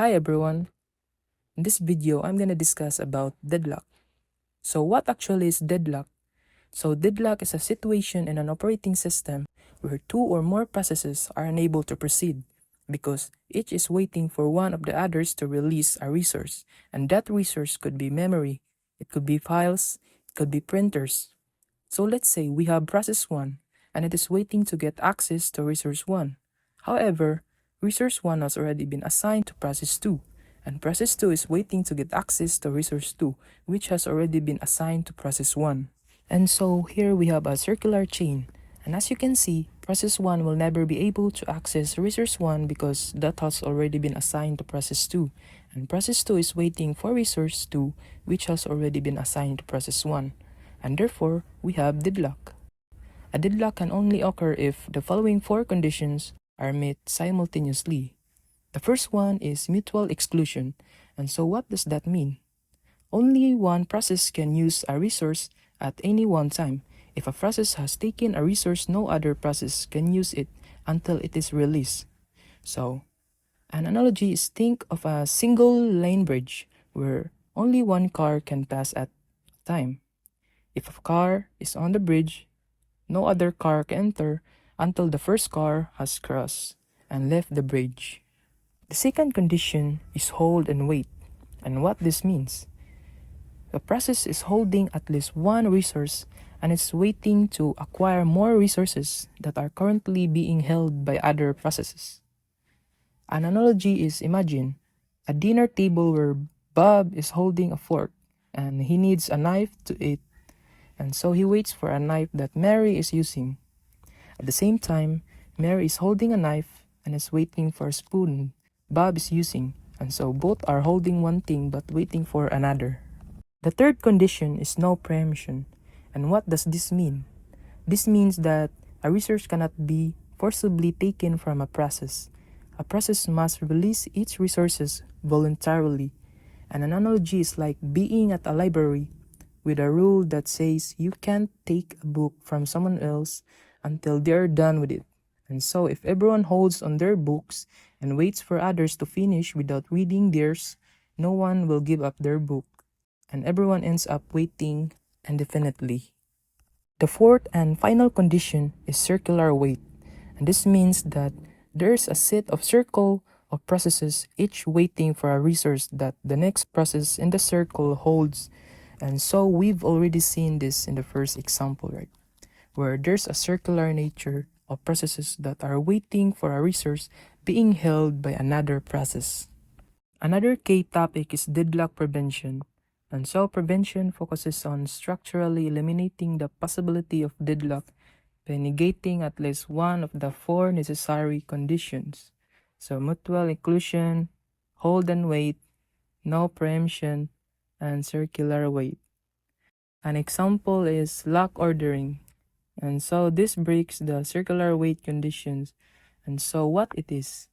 Hi everyone. In this video, I'm gonna discuss about deadlock. So what actually is deadlock? So deadlock is a situation in an operating system where two or more processes are unable to proceed because each is waiting for one of the others to release a resource, and that resource could be memory, it could be files, it could be printers. So let's say we have process 1 and it is waiting to get access to resource 1. However, resource 1 has already been assigned to process 2, and process 2 is waiting to get access to resource 2, which has already been assigned to process 1. And so here we have a circular chain. And as you can see, process 1 will never be able to access resource 1 because that has already been assigned to process 2. And process 2 is waiting for resource 2, which has already been assigned to process 1. And therefore, we have deadlock. A deadlock can only occur if the following four conditions are met simultaneously. The first one is mutual exclusion. And so what does that mean? Only one process can use a resource at any one time. If a process has taken a resource, no other process can use it until it is released. So, an analogy is think of a single lane bridge where only one car can pass at a time. If a car is on the bridge, no other car can enter until the first car has crossed and left the bridge. The second condition is hold and wait. And what this means? The process is holding at least one resource and is waiting to acquire more resources that are currently being held by other processes. An analogy is imagine a dinner table where Bob is holding a fork and he needs a knife to eat, and so he waits for a knife that Mary is using. At the same time, Mary is holding a knife and is waiting for a spoon Bob is using, and so both are holding one thing but waiting for another. The third condition is no preemption. And what does this mean? This means that a resource cannot be forcibly taken from a process. A process must release its resources voluntarily. And an analogy is like being at a library with a rule that says you can't take a book from someone else until they're done with it. And so if everyone holds on their books and waits for others to finish without reading theirs, no one will give up their book, and everyone ends up waiting indefinitely. The fourth and final condition is circular wait, and this means that there's a set of circle of processes each waiting for a resource that the next process in the circle holds. And so we've already seen this in the first example, right? Where there's a circular nature of processes that are waiting for a resource being held by another process. Another key topic is deadlock prevention. And so prevention focuses on structurally eliminating the possibility of deadlock by negating at least one of the four necessary conditions. So mutual inclusion, hold and wait, no preemption, and circular wait. An example is lock ordering. And so this breaks the circular wait conditions. And so what it is?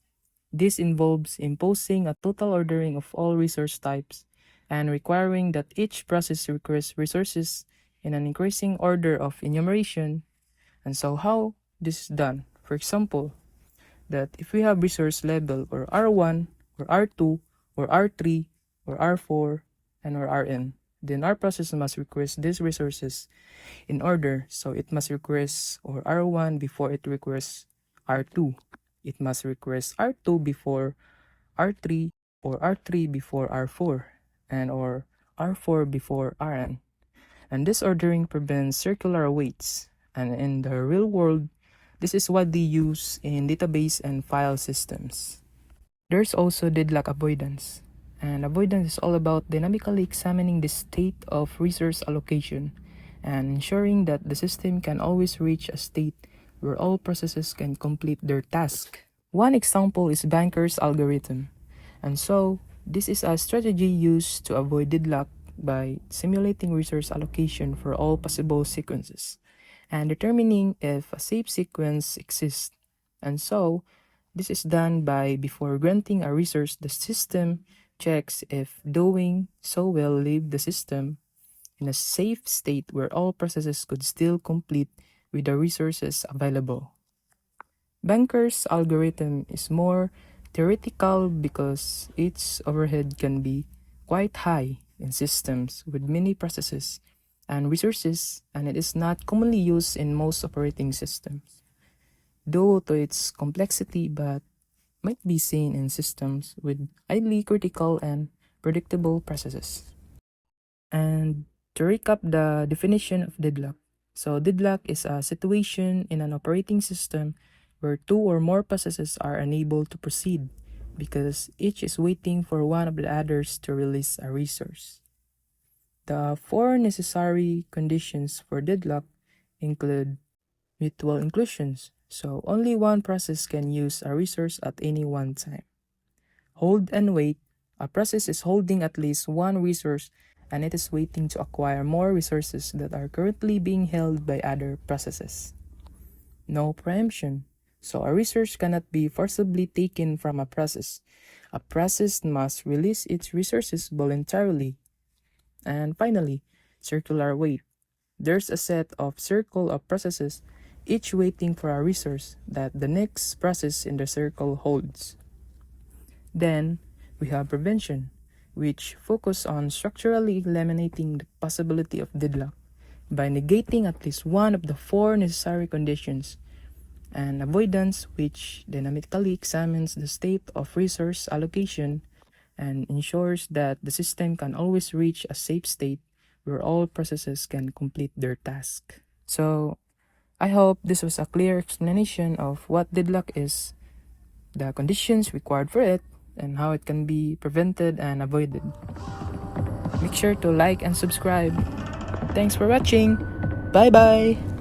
This involves imposing a total ordering of all resource types and requiring that each process requires resources in an increasing order of enumeration. And so how this is done? For example, that if we have resource level or R1 or R2 or R3 or R4 and or Rn, then our process must request these resources in order. So it must request or R1 before it requests R2. It must request R2 before R3 or R3 before R4 and or R4 before Rn. And this ordering prevents circular waits. And in the real world, this is widely used in database and file systems. There's also deadlock avoidance. And avoidance is all about dynamically examining the state of resource allocation and ensuring that the system can always reach a state where all processes can complete their task. One example is Banker's algorithm. And so, this is a strategy used to avoid deadlock by simulating resource allocation for all possible sequences and determining if a safe sequence exists. And so, this is done by before granting a resource, the system checks if doing so will leave the system in a safe state where all processes could still complete with the resources available. Banker's algorithm is more theoretical because its overhead can be quite high in systems with many processes and resources, and it is not commonly used in most operating systems, due to its complexity, but might be seen in systems with highly critical and predictable processes. And to recap the definition of deadlock. So deadlock is a situation in an operating system where two or more processes are unable to proceed because each is waiting for one of the others to release a resource. The four necessary conditions for deadlock include mutual inclusions, so only one process can use a resource at any one time. Hold and wait, a process is holding at least one resource and it is waiting to acquire more resources that are currently being held by other processes. No preemption, so a resource cannot be forcibly taken from a process. A process must release its resources voluntarily. And finally, circular wait. There's a set of circle of processes, each waiting for a resource that the next process in the circle holds. Then, we have prevention, which focus on structurally eliminating the possibility of deadlock by negating at least one of the four necessary conditions, and avoidance, which dynamically examines the state of resource allocation and ensures that the system can always reach a safe state where all processes can complete their task. So, I hope this was a clear explanation of what deadlock is, the conditions required for it, and how it can be prevented and avoided. Make sure to like and subscribe. Thanks for watching. Bye bye.